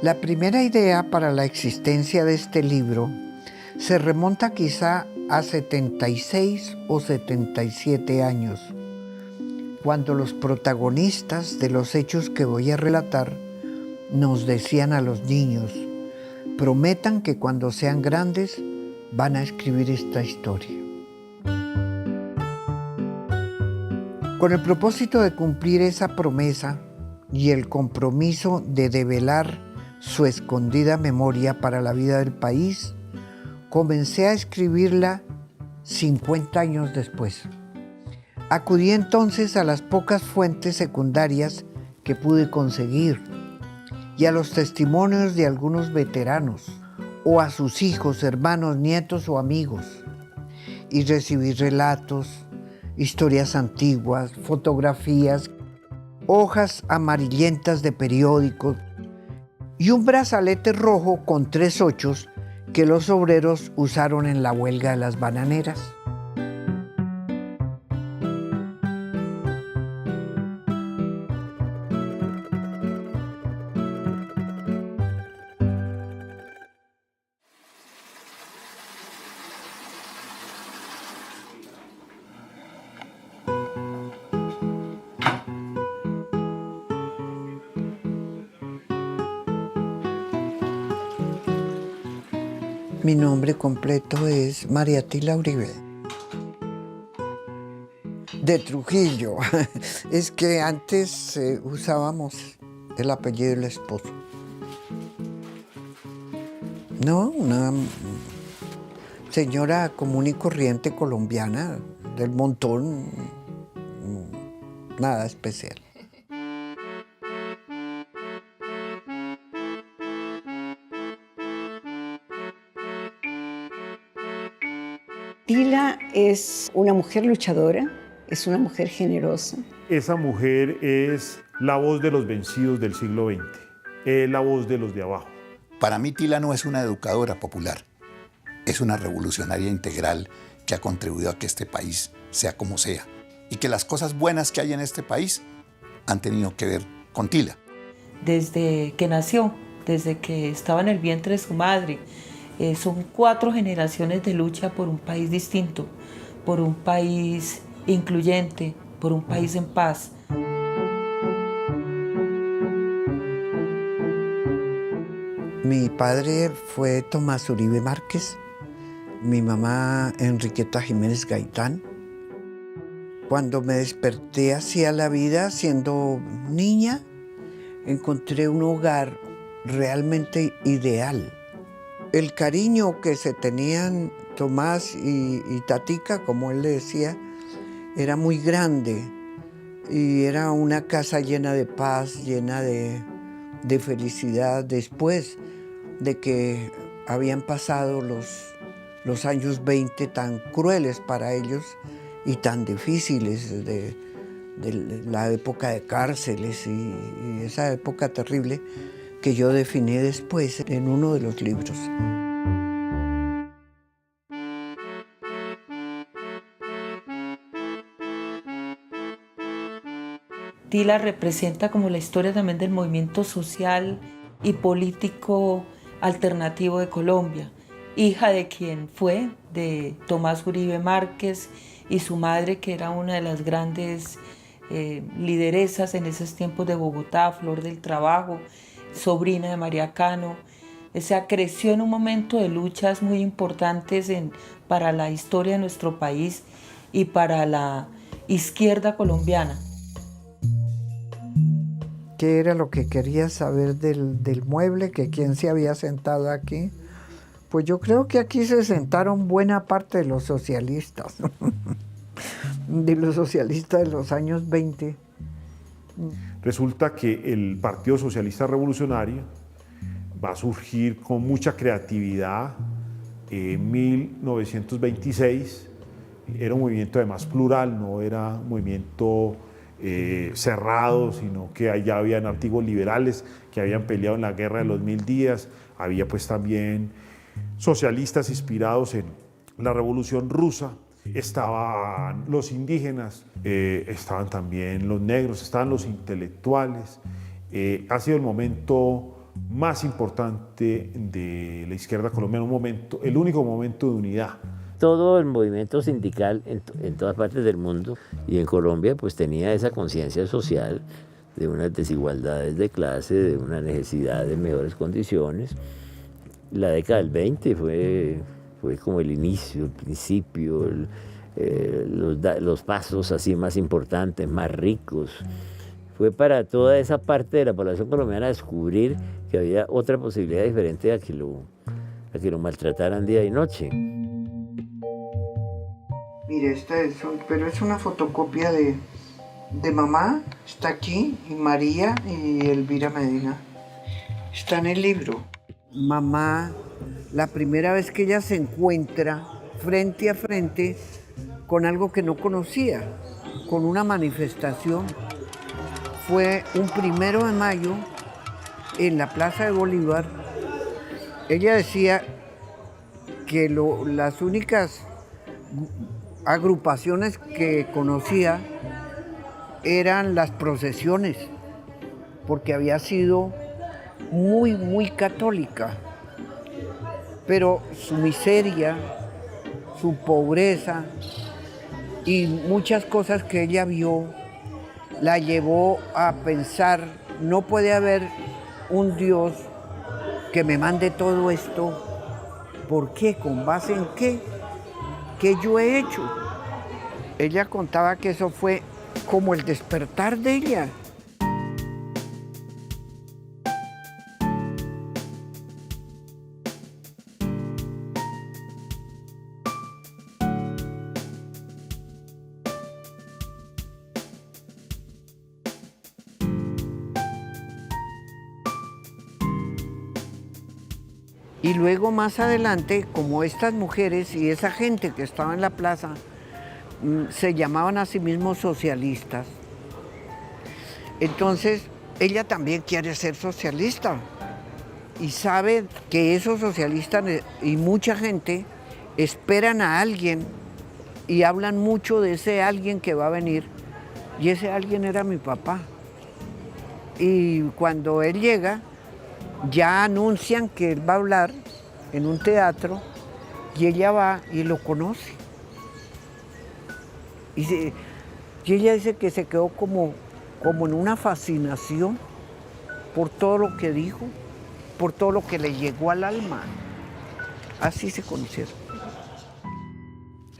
La primera idea para la existencia de este libro se remonta quizá a 76 o 77 años, cuando los protagonistas de los hechos que voy a relatar nos decían a los niños: prometan que cuando sean grandes van a escribir esta historia. Con el propósito de cumplir esa promesa y el compromiso de develar su escondida memoria para la vida del país, comencé a escribirla 50 años después. Acudí entonces a las pocas fuentes secundarias que pude conseguir y a los testimonios de algunos veteranos, o a sus hijos, hermanos, nietos o amigos, y recibí relatos, historias antiguas, fotografías, hojas amarillentas de periódicos y un brazalete rojo con 3 ochos que los obreros usaron en la huelga de las bananeras. Mi nombre completo es María Tila Uribe. De Trujillo. Es que antes usábamos el apellido del esposo. No, una señora común y corriente colombiana, del montón, nada especial. Tila es una mujer luchadora, es una mujer generosa. Esa mujer es la voz de los vencidos del siglo XX, es la voz de los de abajo. Para mí, Tila no es una educadora popular, es una revolucionaria integral que ha contribuido a que este país sea como sea y que las cosas buenas que hay en este país han tenido que ver con Tila. Desde que nació, desde que estaba en el vientre de su madre, son 4 generaciones de lucha por un país distinto, por un país incluyente, por un país en paz. Mi padre fue Tomás Uribe Márquez, mi mamá Enriqueta Jiménez Gaitán. Cuando me desperté hacia la vida siendo niña, encontré un hogar realmente ideal. El cariño que se tenían Tomás y Tatica, como él le decía, era muy grande y era una casa llena de paz, llena de felicidad después de que habían pasado los años 20 tan crueles para ellos y tan difíciles de la época de cárceles y esa época terrible que yo definí después en uno de los libros. Tila representa como la historia también del movimiento social y político alternativo de Colombia, hija de quien fue, de Tomás Uribe Márquez, y su madre, que era una de las grandes lideresas en esos tiempos de Bogotá, Flor del Trabajo, sobrina de María Cano. O sea, creció en un momento de luchas muy importantes para la historia de nuestro país y para la izquierda colombiana. ¿Qué era lo que quería saber del mueble? ¿Que quién se había sentado aquí? Pues yo creo que aquí se sentaron buena parte de los socialistas, de los años 20. Resulta que el Partido Socialista Revolucionario va a surgir con mucha creatividad en 1926. Era un movimiento además plural, no era un movimiento cerrado, sino que allá habían antiguos liberales que habían peleado en la guerra de los 1000 días, había pues también socialistas inspirados en la Revolución Rusa, estaban los indígenas, estaban también los negros, estaban los intelectuales. Ha sido el momento más importante de la izquierda colombiana, el único momento de unidad. Todo el movimiento sindical en todas partes del mundo y en Colombia pues tenía esa conciencia social de unas desigualdades de clase, de una necesidad de mejores condiciones. La década del 20 fue como el inicio, el principio, los pasos así más importantes, más ricos. Fue para toda esa parte de la población colombiana descubrir que había otra posibilidad diferente a que lo maltrataran día y noche. Mire, pero es una fotocopia de mamá, está aquí, y María y Elvira Medina. Está en el libro. Mamá, la primera vez que ella se encuentra frente a frente con algo que no conocía, con una manifestación, fue un 1 de mayo en la Plaza de Bolívar. Ella decía que las únicas agrupaciones que conocía eran las procesiones, porque había sido muy, muy católica. Pero su miseria, su pobreza y muchas cosas que ella vio la llevó a pensar, no puede haber un Dios que me mande todo esto. ¿Por qué? ¿Con base en qué? ¿Qué yo he hecho? Ella contaba que eso fue como el despertar de ella. Y luego más adelante, como estas mujeres y esa gente que estaba en la plaza se llamaban a sí mismos socialistas, entonces ella también quiere ser socialista y sabe que esos socialistas y mucha gente esperan a alguien y hablan mucho de ese alguien que va a venir, y ese alguien era mi papá. Y cuando él llega, ya anuncian que él va a hablar en un teatro y ella va y lo conoce. Y ella dice que se quedó como en una fascinación por todo lo que dijo, por todo lo que le llegó al alma. Así se conocieron.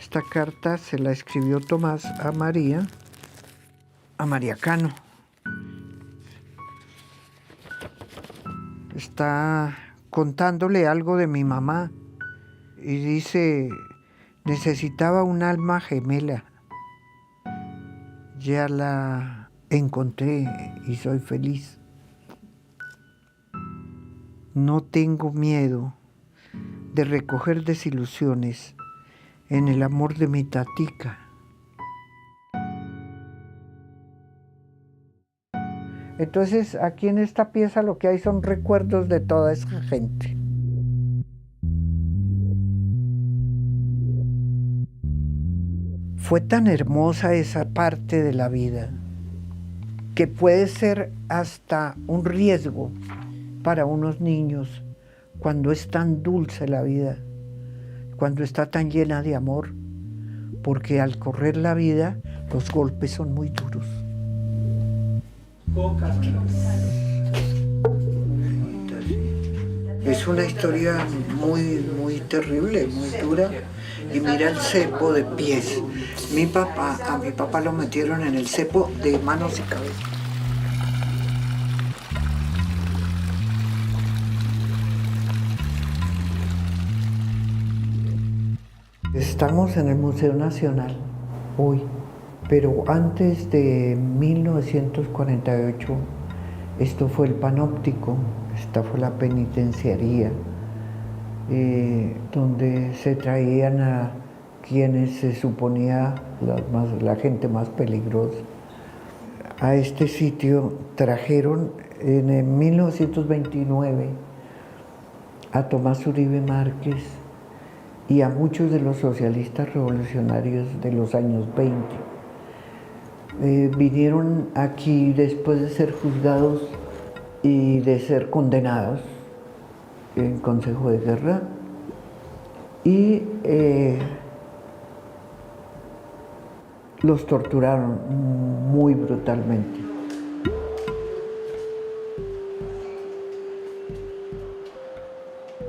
Esta carta se la escribió Tomás a María Cano. Está contándole algo de mi mamá y dice, necesitaba un alma gemela. Ya la encontré y soy feliz. No tengo miedo de recoger desilusiones en el amor de mi tatica. Entonces, aquí en esta pieza lo que hay son recuerdos de toda esa gente. Fue tan hermosa esa parte de la vida que puede ser hasta un riesgo para unos niños cuando es tan dulce la vida, cuando está tan llena de amor, porque al correr la vida los golpes son muy duros. Es una historia muy, muy terrible, muy dura. Y mira el cepo de pies. A mi papá lo metieron en el cepo de manos y cabeza. Estamos en el Museo Nacional hoy, pero antes de 1948, esto fue el Panóptico, esta fue la penitenciaría, donde se traían a quienes se suponía la gente más peligrosa. A este sitio trajeron en 1929 a Tomás Uribe Márquez y a muchos de los socialistas revolucionarios de los años 20. Vinieron aquí después de ser juzgados y de ser condenados en Consejo de Guerra. Y los torturaron muy brutalmente.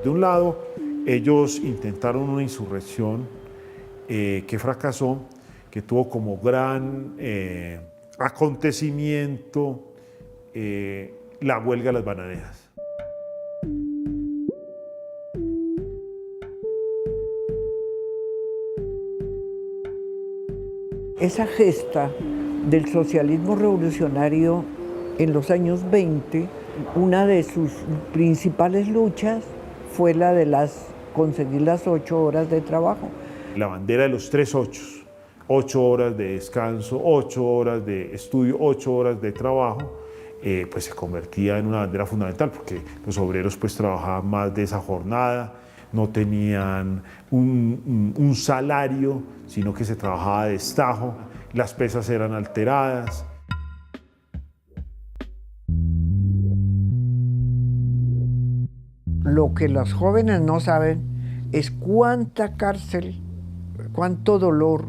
De un lado, ellos intentaron una insurrección que fracasó, que tuvo como gran acontecimiento la huelga de las bananeras. Esa gesta del socialismo revolucionario en los años 20, una de sus principales luchas fue la de conseguir las 8 horas de trabajo. La bandera de los 3 ochos, 8 horas de descanso, 8 horas de estudio, 8 horas de trabajo, pues se convertía en una bandera fundamental porque los obreros pues trabajaban más de esa jornada, no tenían un salario, sino que se trabajaba de destajo, las pesas eran alteradas. Lo que los jóvenes no saben es cuánta cárcel, cuánto dolor,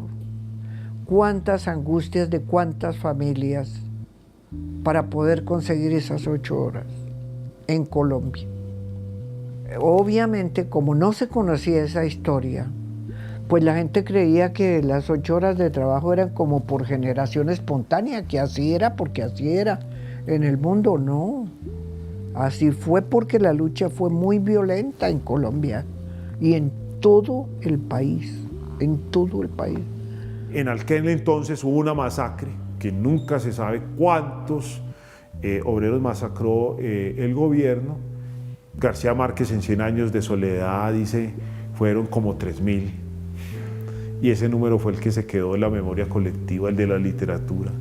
cuántas angustias de cuántas familias para poder conseguir esas 8 horas en Colombia. Obviamente, como no se conocía esa historia, pues la gente creía que las 8 horas de trabajo eran como por generación espontánea, que así era porque así era. En el mundo no. Así fue porque la lucha fue muy violenta en Colombia y en todo el país, en todo el país. En aquel entonces hubo una masacre que nunca se sabe cuántos obreros masacró el gobierno. García Márquez en 100 años de soledad dice fueron como 3.000 y ese número fue el que se quedó en la memoria colectiva, el de la literatura.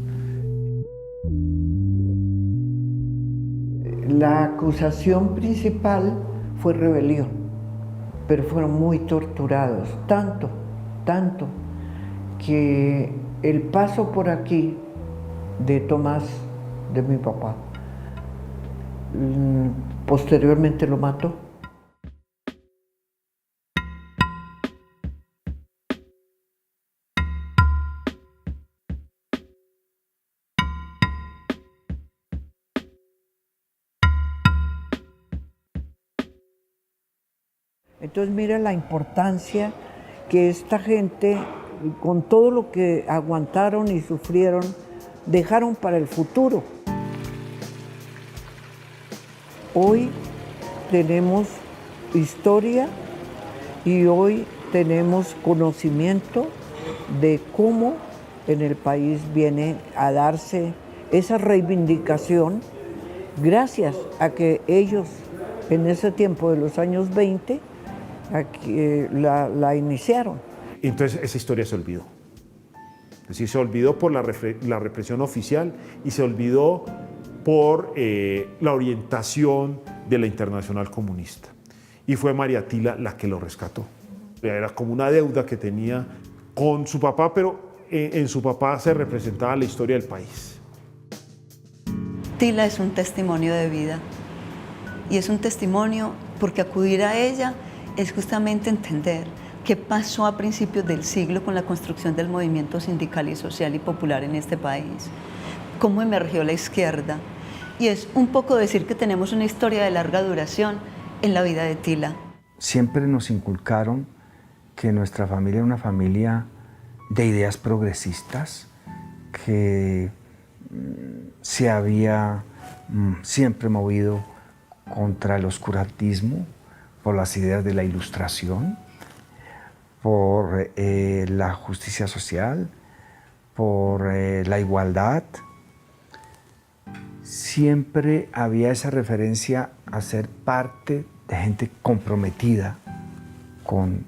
La acusación principal fue rebelión, pero fueron muy torturados, tanto que el paso por aquí de Tomás, de mi papá, posteriormente lo mató. Entonces mira la importancia que esta gente, con todo lo que aguantaron y sufrieron, dejaron para el futuro. Hoy tenemos historia y hoy tenemos conocimiento de cómo en el país viene a darse esa reivindicación gracias a que ellos en ese tiempo de los años 20 la iniciaron. Entonces esa historia se olvidó. Es decir, se olvidó por la represión oficial y se olvidó por la orientación de la Internacional Comunista. Y fue María Tila la que lo rescató. Era como una deuda que tenía con su papá, pero en su papá se representaba la historia del país. Tila es un testimonio de vida y es un testimonio porque acudir a ella es justamente entender qué pasó a principios del siglo con la construcción del movimiento sindical y social y popular en este país, cómo emergió la izquierda, y es un poco decir que tenemos una historia de larga duración en la vida de Tila. Siempre nos inculcaron que nuestra familia era una familia de ideas progresistas, que se había siempre movido contra el oscurantismo, por las ideas de la Ilustración, por la justicia social, por la igualdad. Siempre había esa referencia a ser parte de gente comprometida con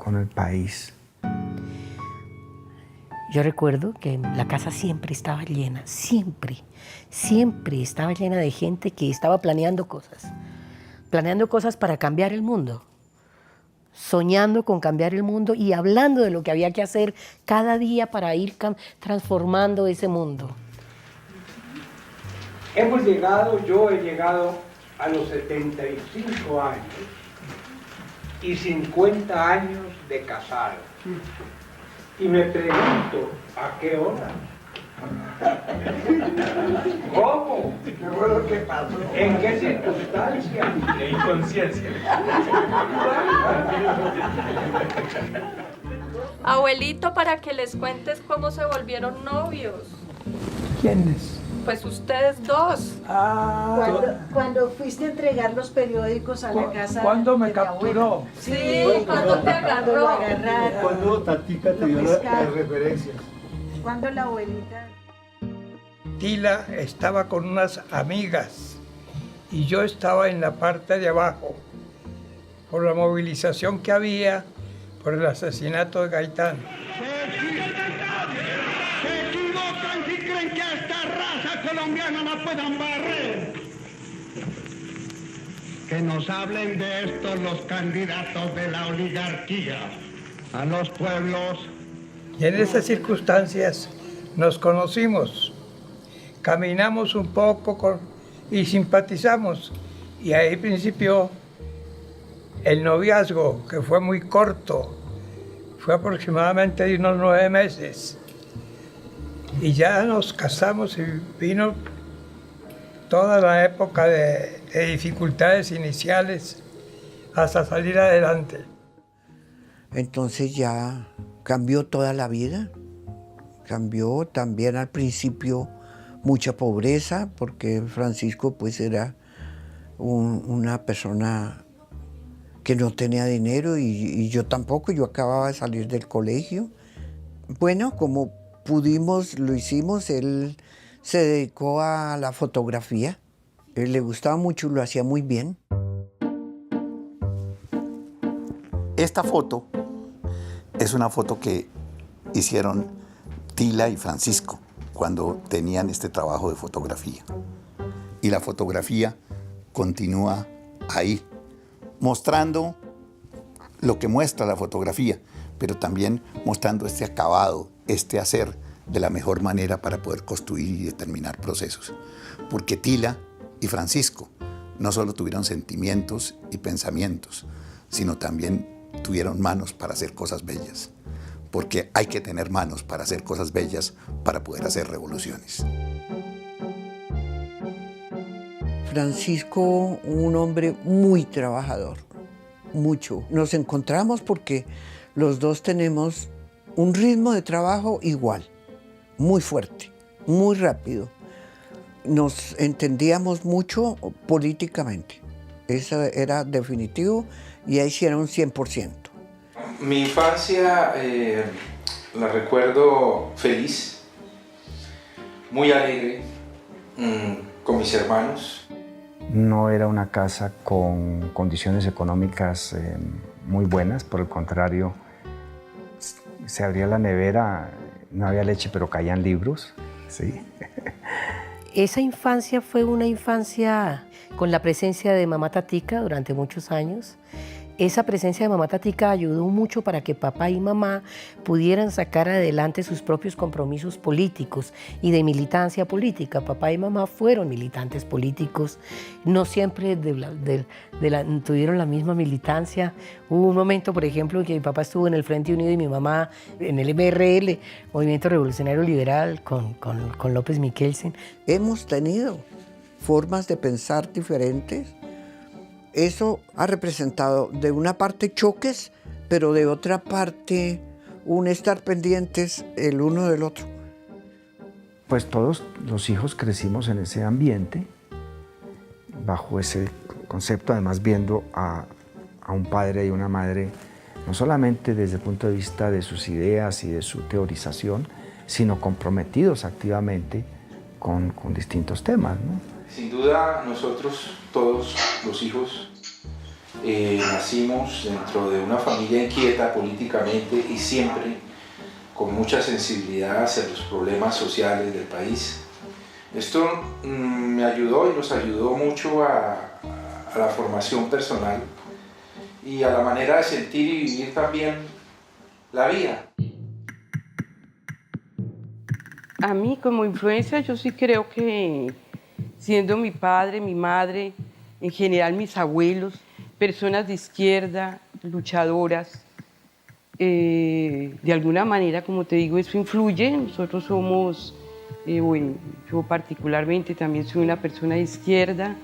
el país. Yo recuerdo que la casa siempre estaba llena, siempre estaba llena de gente que estaba planeando cosas para cambiar el mundo, soñando con cambiar el mundo y hablando de lo que había que hacer cada día para ir transformando ese mundo. Yo he llegado a los 75 años y 50 años de casado. Y me pregunto, ¿a qué hora? ¿Cómo? ¿Qué fue lo que pasó? ¿En qué circunstancias? De inconsciencia. Abuelito, para que les cuentes cómo se volvieron novios. ¿Quiénes? Pues ustedes dos. Cuando fuiste a entregar los periódicos a la casa. ¿Cuándo me de mi capturó? abuela. Sí, ¿cuándo te Cuando lo agarró? agarraron. ¿Cuándo Tatica te dio las referencias? Cuando la abuelita. Tila estaba con unas amigas y yo estaba en la parte de abajo por la movilización que había por el asesinato de Gaitán. Se equivocan si creen que a esta raza colombiana la puedan barrer. Que nos hablen de esto los candidatos de la oligarquía a los pueblos. Y en esas circunstancias nos conocimos, caminamos un poco y simpatizamos. Y ahí principió el noviazgo, que fue muy corto, fue aproximadamente de unos 9 meses. Y ya nos casamos y vino toda la época de dificultades iniciales hasta salir adelante. Entonces ya cambió toda la vida, cambió también al principio mucha pobreza, porque Francisco pues era una persona que no tenía dinero y yo tampoco, yo acababa de salir del colegio. Bueno, como pudimos, lo hicimos, él se dedicó a la fotografía, él le gustaba mucho, lo hacía muy bien. Esta foto es una foto que hicieron Tila y Francisco cuando tenían este trabajo de fotografía. Y la fotografía continúa ahí, mostrando lo que muestra la fotografía, pero también mostrando este acabado, este hacer de la mejor manera para poder construir y determinar procesos. Porque Tila y Francisco no solo tuvieron sentimientos y pensamientos, sino también tuvieron manos para hacer cosas bellas. Porque hay que tener manos para hacer cosas bellas para poder hacer revoluciones. Francisco, un hombre muy trabajador, mucho. Nos encontramos porque los dos tenemos un ritmo de trabajo igual, muy fuerte, muy rápido. Nos entendíamos mucho políticamente, eso era definitivo y ahí sí era un 100%. Mi infancia la recuerdo feliz, muy alegre, con mis hermanos. No era una casa con condiciones económicas muy buenas, por el contrario, se abría la nevera, no había leche, pero caían libros, ¿sí? Esa infancia fue una infancia con la presencia de mamá Tatica durante muchos años. Esa presencia de mamá Tatica ayudó mucho para que papá y mamá pudieran sacar adelante sus propios compromisos políticos y de militancia política. Papá y mamá fueron militantes políticos, no siempre tuvieron la misma militancia. Hubo un momento, por ejemplo, en que mi papá estuvo en el Frente Unido y mi mamá en el MRL, Movimiento Revolucionario Liberal, con López Miquelsen. Hemos tenido formas de pensar diferentes. Eso ha representado de una parte choques, pero de otra parte un estar pendientes el uno del otro. Pues todos los hijos crecimos en ese ambiente, bajo ese concepto, además viendo a un padre y una madre, no solamente desde el punto de vista de sus ideas y de su teorización, sino comprometidos activamente con distintos temas, ¿no? Sin duda, nosotros, todos los hijos, nacimos dentro de una familia inquieta políticamente y siempre con mucha sensibilidad hacia los problemas sociales del país. Esto me ayudó y nos ayudó mucho a la formación personal y a la manera de sentir y vivir también la vida. A mí como influencia yo sí creo que siendo mi padre, mi madre, en general mis abuelos, personas de izquierda, luchadoras. De alguna manera, como te digo, eso influye. Nosotros somos, bueno, yo particularmente también soy una persona de izquierda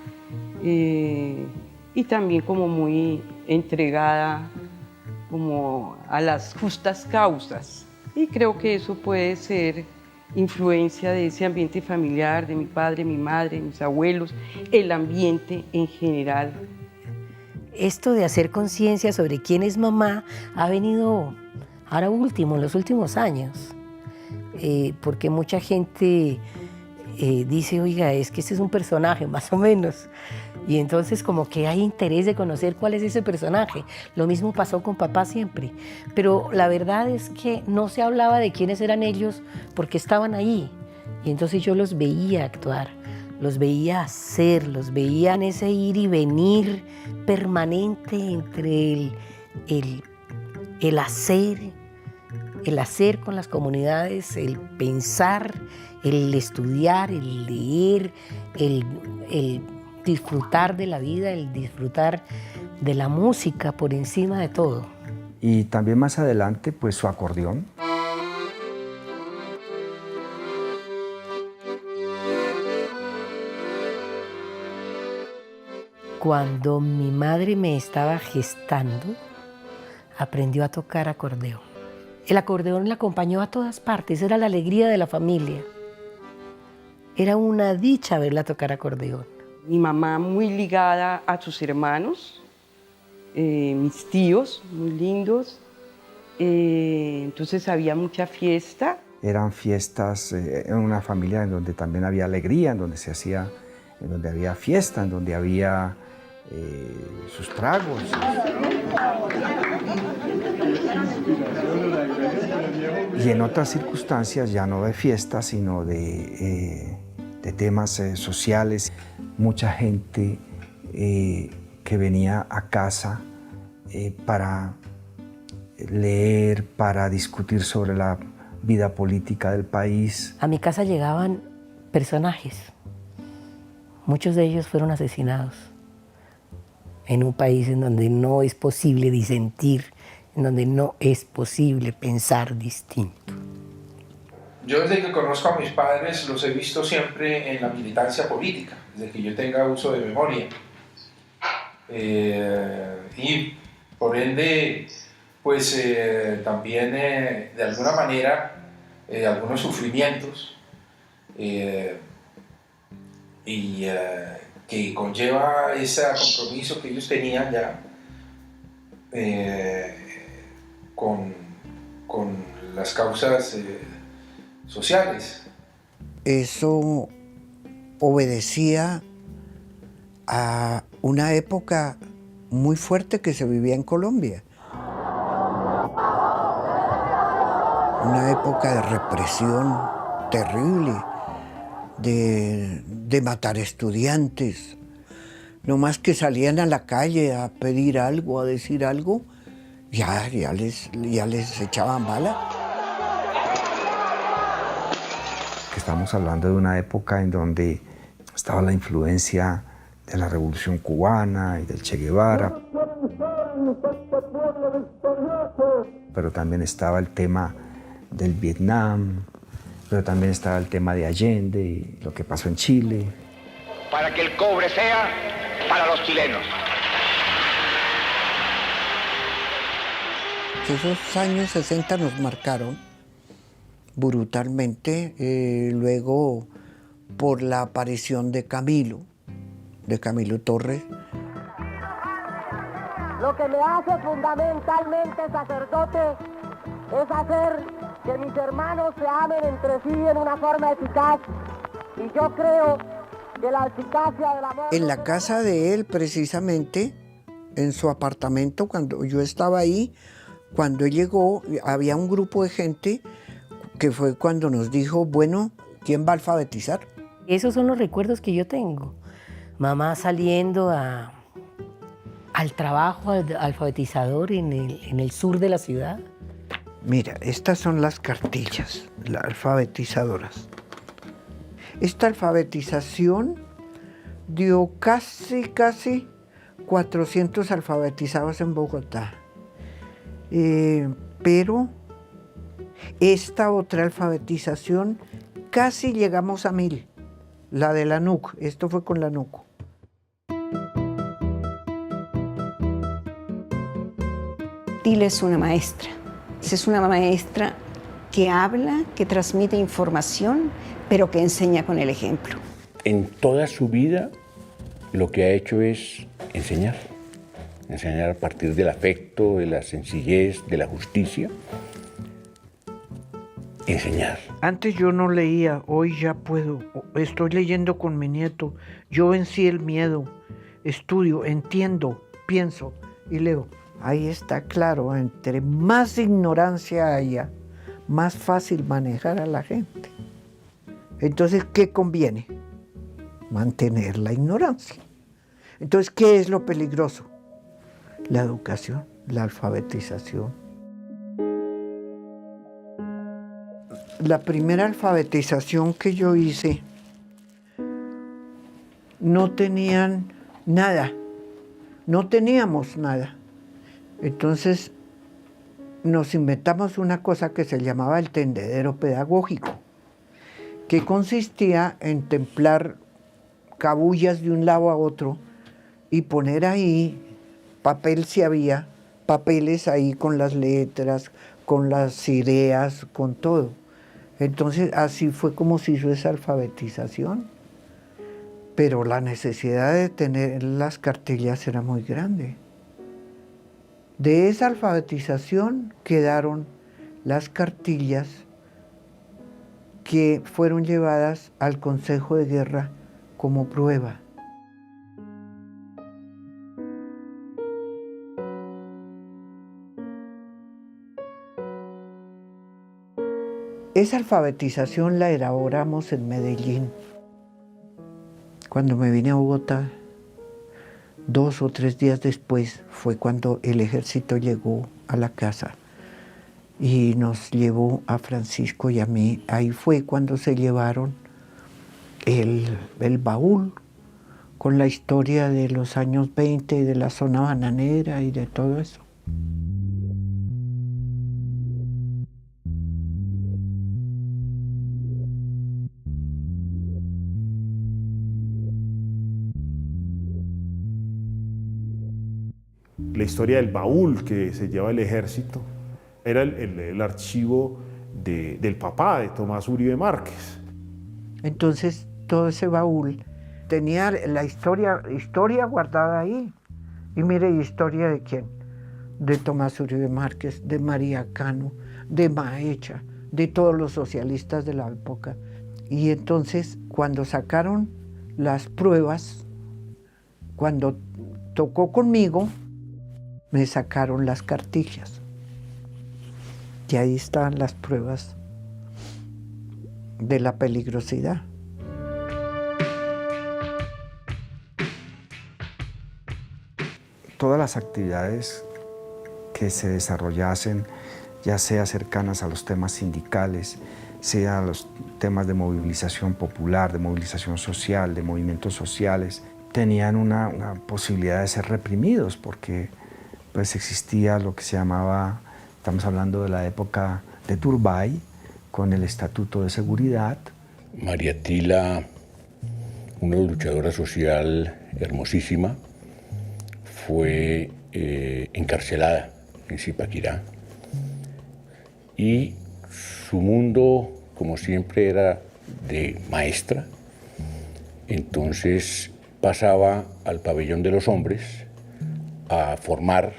y también como muy entregada como a las justas causas. Y creo que eso puede ser influencia de ese ambiente familiar, de mi padre, mi madre, mis abuelos, el ambiente en general. Esto de hacer conciencia sobre quién es mamá ha venido ahora último, en los últimos años, porque mucha gente dice, oiga, es que este es un personaje, más o menos, y entonces como que hay interés de conocer cuál es ese personaje. Lo mismo pasó con papá siempre, pero la verdad es que no se hablaba de quiénes eran ellos porque estaban ahí, y entonces yo los veía actuar, los veía hacer, los veía en ese ir y venir permanente entre el hacer con las comunidades, el pensar, el estudiar, el leer, el disfrutar de la vida, el disfrutar de la música por encima de todo. Y también más adelante, pues su acordeón. Cuando mi madre me estaba gestando, aprendió a tocar acordeón. El acordeón la acompañó a todas partes, era la alegría de la familia. Era una dicha verla tocar acordeón. Mi mamá muy ligada a sus hermanos, mis tíos muy lindos, entonces había mucha fiesta. Eran fiestas en una familia en donde también había alegría, en donde había fiesta, en donde había sus tragos. Y en otras circunstancias, ya no de fiestas, sino de temas sociales. Mucha gente que venía a casa para leer, para discutir sobre la vida política del país. A mi casa llegaban personajes. Muchos de ellos fueron asesinados en un país en donde no es posible disentir, en donde no es posible pensar distinto. Yo desde que conozco a mis padres los he visto siempre en la militancia política, desde que yo tenga uso de memoria. Y por ende, pues también de alguna manera algunos sufrimientos que conlleva ese compromiso que ellos tenían ya con las causas sociales. Eso obedecía a una época muy fuerte que se vivía en Colombia. Una época de represión terrible, de matar estudiantes. No más que salían a la calle a pedir algo, a decir algo, ya les echaban bala. Estamos hablando de una época en donde estaba la influencia de la Revolución Cubana y del Che Guevara. Pero también estaba el tema del Vietnam, pero también estaba el tema de Allende y lo que pasó en Chile. Para que el cobre sea para los chilenos. Esos años 60 nos marcaron brutalmente, luego por la aparición de Camilo Torres. Lo que me hace fundamentalmente sacerdote es hacer que mis hermanos se amen entre sí en una forma eficaz. Y yo creo que la eficacia del amor... En la casa de él, precisamente, en su apartamento, cuando yo estaba ahí, cuando él llegó, había un grupo de gente que fue cuando nos dijo, bueno, ¿quién va a alfabetizar? Esos son los recuerdos que yo tengo. Mamá saliendo al trabajo alfabetizador en el sur de la ciudad. Mira, estas son las cartillas, las alfabetizadoras. Esta alfabetización dio casi 400 alfabetizados en Bogotá. Pero esta otra alfabetización casi llegamos a 1000, la de la NUC, esto fue con la NUC. Tila es una maestra. Es una maestra que habla, que transmite información, pero que enseña con el ejemplo. En toda su vida lo que ha hecho es enseñar. Enseñar a partir del afecto, de la sencillez, de la justicia. Enseñar. Antes yo no leía, hoy ya puedo. Estoy leyendo con mi nieto. Yo vencí el miedo. Estudio, entiendo, pienso y leo. Ahí está claro, entre más ignorancia haya, más fácil manejar a la gente. Entonces, ¿qué conviene? Mantener la ignorancia. Entonces, ¿qué es lo peligroso? La educación, la alfabetización. La primera alfabetización que yo hice no tenían nada, no teníamos nada. Entonces nos inventamos una cosa que se llamaba el tendedero pedagógico, que consistía en templar cabullas de un lado a otro y poner ahí papel si había, papeles ahí con las letras, con las ideas, con todo. Entonces así fue como se hizo esa alfabetización. Pero la necesidad de tener las cartillas era muy grande. De esa alfabetización quedaron las cartillas que fueron llevadas al Consejo de Guerra como prueba. Esa alfabetización la elaboramos en Medellín. Cuando me vine a Bogotá, 2 o 3 días después fue cuando el ejército llegó a la casa y nos llevó a Francisco y a mí. Ahí fue cuando se llevaron el baúl con la historia de los años 20 y de la zona bananera y de todo eso. La historia del baúl que se lleva el ejército era el archivo del papá de Tomás Uribe Márquez. Entonces todo ese baúl tenía la historia guardada ahí. Y mire, ¿historia de quién? De Tomás Uribe Márquez, de María Cano, de Maecha, de todos los socialistas de la época. Y entonces cuando sacaron las pruebas, cuando tocó conmigo, me sacaron las cartillas. Y ahí estaban las pruebas de la peligrosidad. Todas las actividades que se desarrollasen, ya sea cercanas a los temas sindicales, sea a los temas de movilización popular, de movilización social, de movimientos sociales, tenían una posibilidad de ser reprimidos, porque pues existía lo que se llamaba, estamos hablando de la época de Turbay, con el Estatuto de Seguridad. María Tila, una luchadora social hermosísima, fue encarcelada en Zipaquirá y su mundo, como siempre, era de maestra. Entonces pasaba al pabellón de los hombres a formar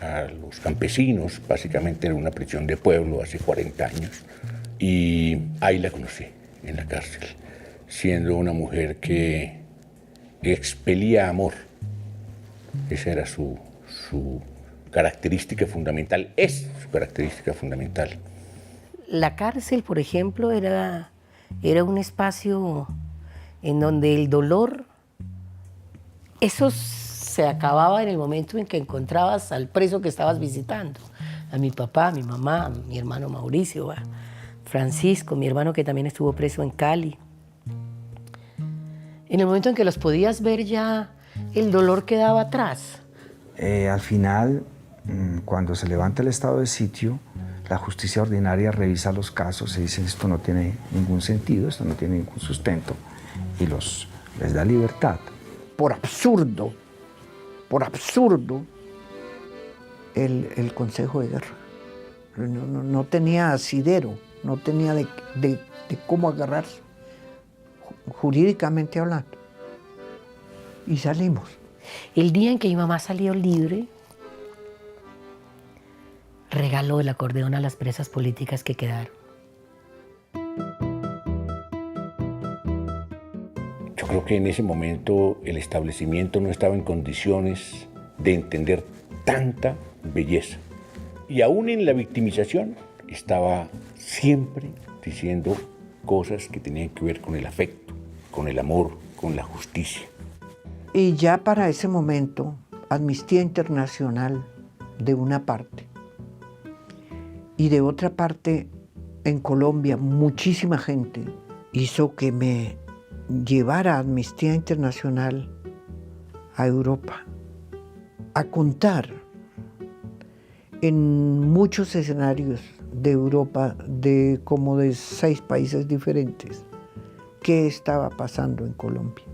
a los campesinos, básicamente era una prisión de pueblo hace 40 años, y ahí la conocí, en la cárcel, siendo una mujer que expelía amor. Esa era su característica fundamental, es su característica fundamental. La cárcel, por ejemplo, era un espacio en donde el dolor, eso se acababa en el momento en que encontrabas al preso que estabas visitando. A mi papá, a mi mamá, a mi hermano Mauricio, a Francisco, mi hermano que también estuvo preso en Cali. En el momento en que los podías ver ya el dolor quedaba atrás. Al final, cuando se levanta el estado de sitio, la justicia ordinaria revisa los casos y dice esto no tiene ningún sentido, esto no tiene ningún sustento y les da libertad. Por absurdo, el Consejo de Guerra. No tenía asidero, no tenía de cómo agarrarse, jurídicamente hablando. Y salimos. El día en que mi mamá salió libre, regaló el acordeón a las presas políticas que quedaron. Yo creo que en ese momento el establecimiento no estaba en condiciones de entender tanta belleza. Y aún en la victimización estaba siempre diciendo cosas que tenían que ver con el afecto, con el amor, con la justicia. Y ya para ese momento, Amnistía Internacional de una parte y de otra parte en Colombia muchísima gente hizo que me llevara Amnistía Internacional a Europa a contar en muchos escenarios de Europa, como de 6 países diferentes, qué estaba pasando en Colombia.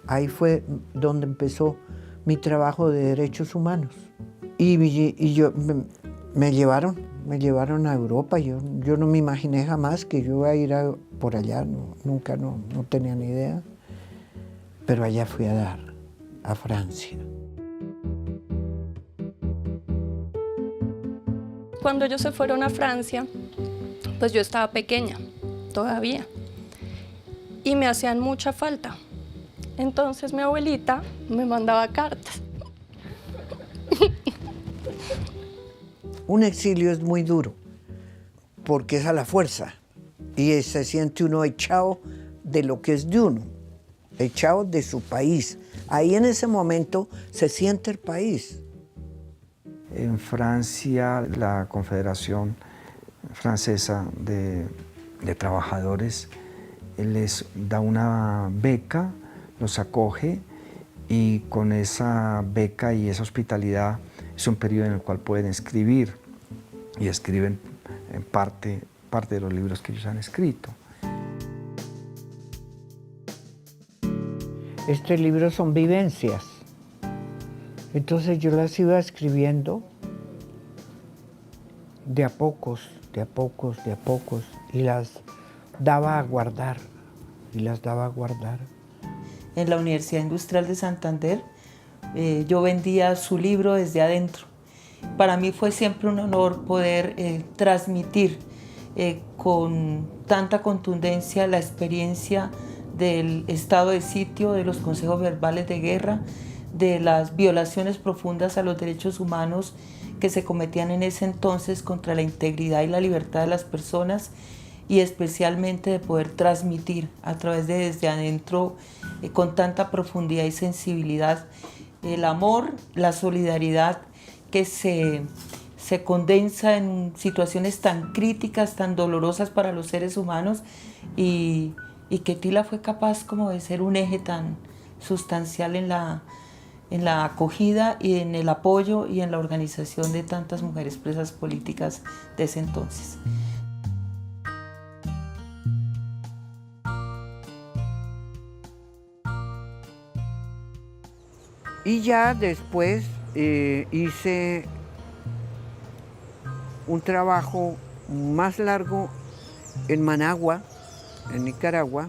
Ahí fue donde empezó mi trabajo de derechos humanos. Y me llevaron a Europa. Yo no me imaginé jamás que yo iba a ir por allá, nunca tenía ni idea. Pero allá fui a dar, a Francia. Cuando ellos se fueron a Francia, pues yo estaba pequeña todavía y me hacían mucha falta. Entonces mi abuelita me mandaba cartas. Un exilio es muy duro porque es a la fuerza y se siente uno echado de lo que es de uno, echado de su país. Ahí en ese momento se siente el país. En Francia, la Confederación Francesa de Trabajadores les da una beca, los acoge y con esa beca y esa hospitalidad es un periodo en el cual pueden escribir y escriben en parte de los libros que ellos han escrito. Este libro son vivencias. Entonces yo las iba escribiendo de a pocos, y las daba a guardar, En la Universidad Industrial de Santander, yo vendía su libro desde adentro. Para mí fue siempre un honor poder transmitir con tanta contundencia la experiencia del estado de sitio, de los consejos verbales de guerra, de las violaciones profundas a los derechos humanos que se cometían en ese entonces contra la integridad y la libertad de las personas, y especialmente de poder transmitir a través de desde adentro con tanta profundidad y sensibilidad el amor, la solidaridad que se condensa en situaciones tan críticas, tan dolorosas para los seres humanos, y que Tila fue capaz como de ser un eje tan sustancial en la acogida y en el apoyo y en la organización de tantas mujeres presas políticas de ese entonces. Y ya después hice un trabajo más largo en Managua, en Nicaragua.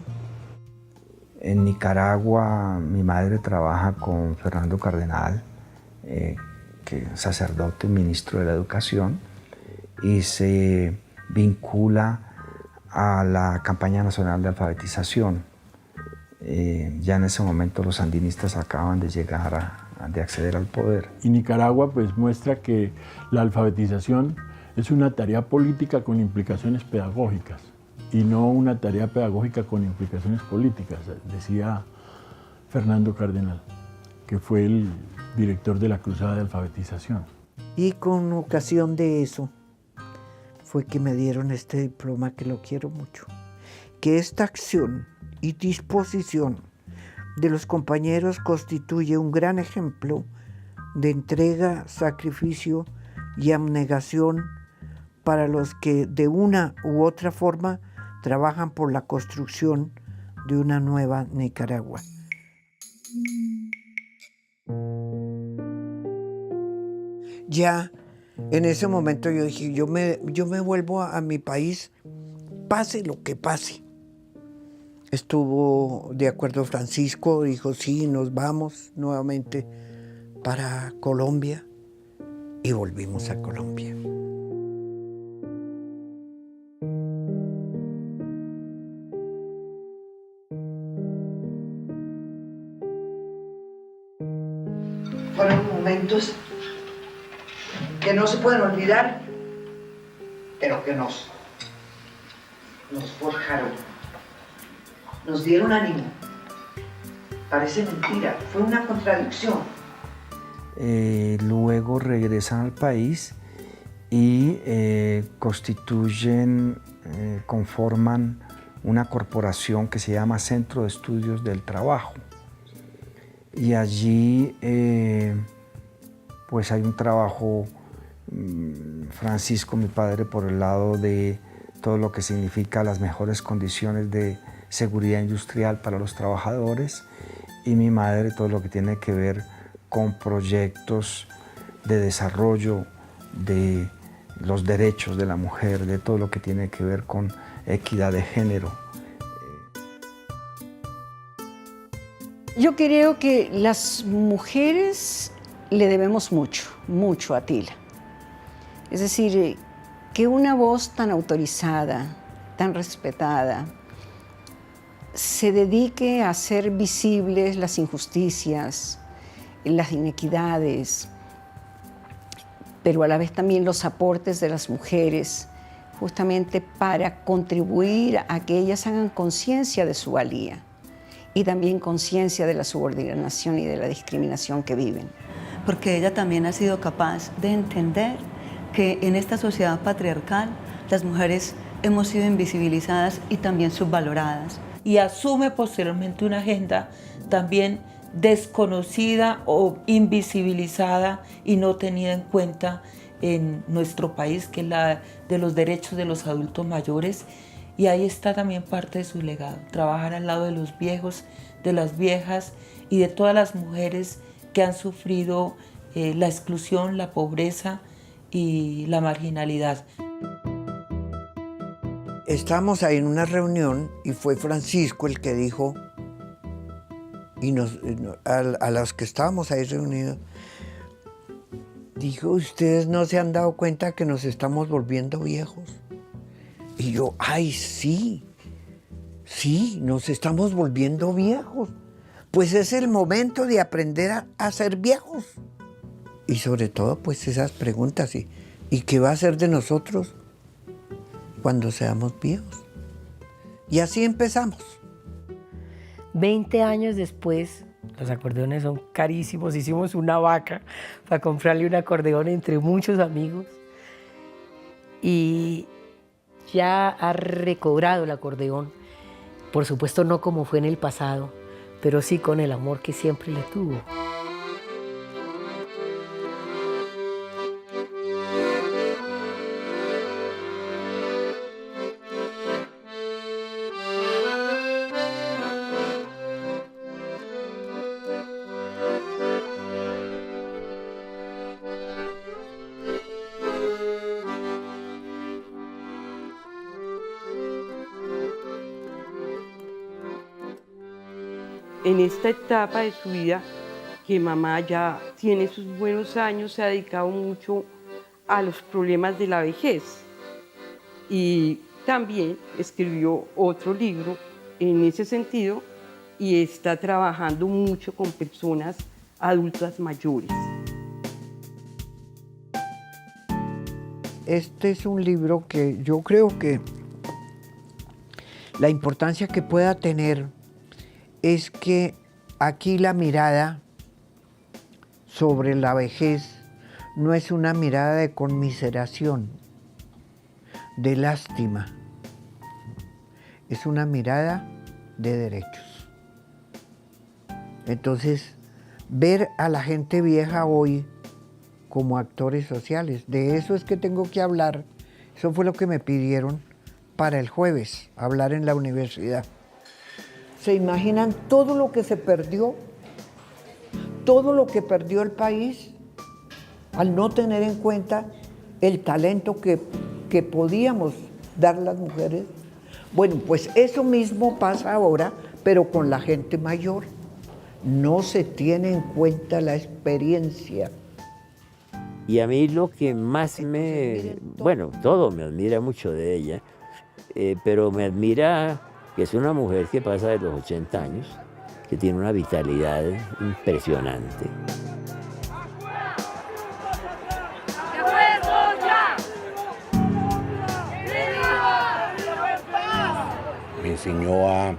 En Nicaragua mi madre trabaja con Fernando Cardenal, que es sacerdote, ministro de la Educación, y se vincula a la campaña nacional de alfabetización. Ya en ese momento los sandinistas acaban de llegar de acceder al poder. Y Nicaragua pues muestra que la alfabetización es una tarea política con implicaciones pedagógicas y no una tarea pedagógica con implicaciones políticas, decía Fernando Cardenal, que fue el director de la Cruzada de Alfabetización. Y con ocasión de eso fue que me dieron este diploma, que lo quiero mucho. Que esta acción y disposición de los compañeros constituye un gran ejemplo de entrega, sacrificio y abnegación para los que de una u otra forma trabajan por la construcción de una nueva Nicaragua. Ya en ese momento yo dije, yo me vuelvo a mi país, pase lo que pase. Estuvo de acuerdo Francisco, dijo, sí, nos vamos nuevamente para Colombia y volvimos a Colombia. Fueron momentos que no se pueden olvidar, pero que nos forjaron, nos dieron ánimo. Parece mentira, fue una contradicción. Luego regresan al país y conforman una corporación que se llama Centro de Estudios del Trabajo. Y allí pues hay un trabajo, Francisco, mi padre, por el lado de todo lo que significa las mejores condiciones de seguridad industrial para los trabajadores, y mi madre todo lo que tiene que ver con proyectos de desarrollo de los derechos de la mujer, de todo lo que tiene que ver con equidad de género. Yo creo que las mujeres le debemos mucho, mucho a Tila. Es decir, que una voz tan autorizada, tan respetada, se dedique a hacer visibles las injusticias, las inequidades, pero a la vez también los aportes de las mujeres, justamente para contribuir a que ellas hagan conciencia de su valía y también conciencia de la subordinación y de la discriminación que viven. Porque ella también ha sido capaz de entender que en esta sociedad patriarcal las mujeres hemos sido invisibilizadas y también subvaloradas. Y asume posteriormente una agenda también desconocida o invisibilizada y no tenida en cuenta en nuestro país, que es la de los derechos de los adultos mayores. Y ahí está también parte de su legado, trabajar al lado de los viejos, de las viejas y de todas las mujeres que han sufrido la exclusión, la pobreza y la marginalidad. Estábamos ahí en una reunión y fue Francisco el que dijo, y a los que estábamos ahí reunidos, dijo, ¿ustedes no se han dado cuenta que nos estamos volviendo viejos? Y yo, ay, sí, nos estamos volviendo viejos. Pues es el momento de aprender a ser viejos. Y sobre todo, pues esas preguntas, ¿y qué va a ser de nosotros cuando seamos viejos? Y así empezamos. 20 años después, los acordeones son carísimos, hicimos una vaca para comprarle un acordeón entre muchos amigos y ya ha recobrado el acordeón, por supuesto no como fue en el pasado, pero sí con el amor que siempre le tuvo. En esta etapa de su vida, que mamá ya tiene sus buenos años, se ha dedicado mucho a los problemas de la vejez. Y también escribió otro libro en ese sentido y está trabajando mucho con personas adultas mayores. Este es un libro que yo creo que la importancia que pueda tener es que aquí la mirada sobre la vejez no es una mirada de conmiseración, de lástima. Es una mirada de derechos. Entonces, ver a la gente vieja hoy como actores sociales, de eso es que tengo que hablar. Eso fue lo que me pidieron para el jueves, hablar en la universidad. ¿Se imaginan todo lo que se perdió? Todo lo que perdió el país al no tener en cuenta el talento que podíamos dar las mujeres. Bueno, pues eso mismo pasa ahora, pero con la gente mayor. No se tiene en cuenta la experiencia. Y a mí lo que más bueno, todo me admira mucho de ella, pero me admira que es una mujer que pasa de los 80 años, que tiene una vitalidad impresionante. Me enseñó a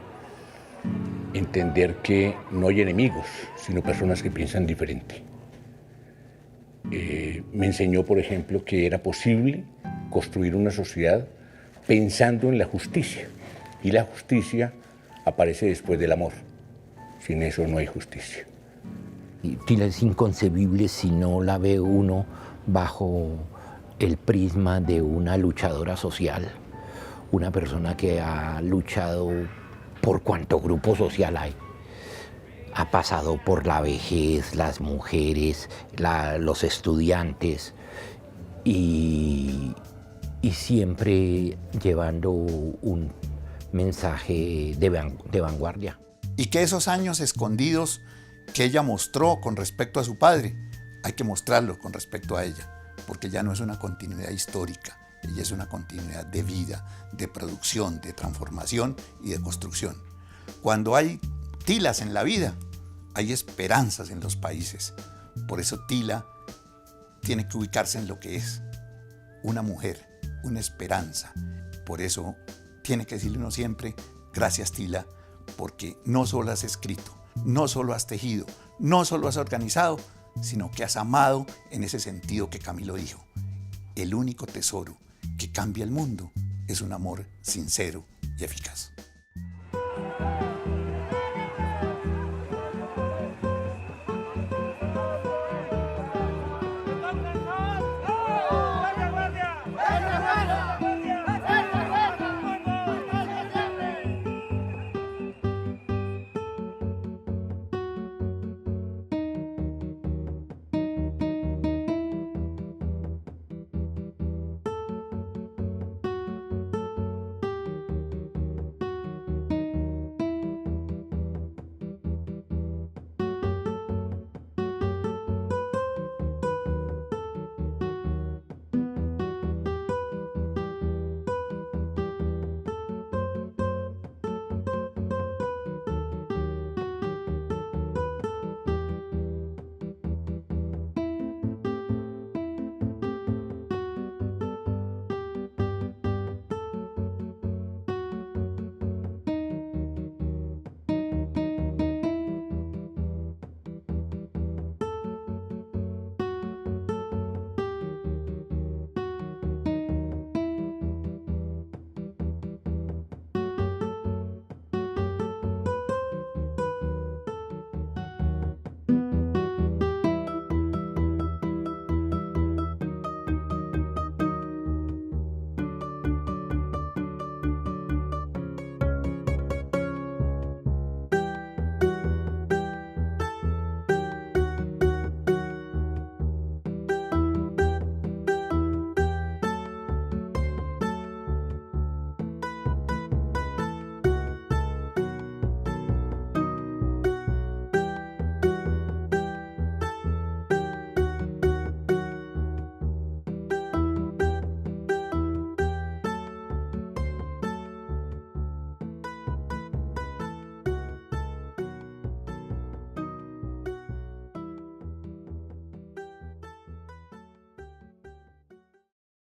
entender que no hay enemigos, sino personas que piensan diferente. Me enseñó, por ejemplo, que era posible construir una sociedad pensando en la justicia. Y la justicia aparece después del amor. Sin eso no hay justicia. Y Tila es inconcebible si no la ve uno bajo el prisma de una luchadora social, una persona que ha luchado por cuanto grupo social hay. Ha pasado por la vejez, las mujeres, los estudiantes y siempre llevando un mensaje de vanguardia. Y que esos años escondidos que ella mostró con respecto a su padre, hay que mostrarlos con respecto a ella, porque ya no es una continuidad histórica, ella es una continuidad de vida, de producción, de transformación y de construcción. Cuando hay Tilas en la vida, hay esperanzas en los países. Por eso Tila tiene que ubicarse en lo que es una mujer, una esperanza. Por eso tiene que decirle uno siempre, gracias Tila, porque no solo has escrito, no solo has tejido, no solo has organizado, sino que has amado en ese sentido que Camilo dijo. El único tesoro que cambia el mundo es un amor sincero y eficaz.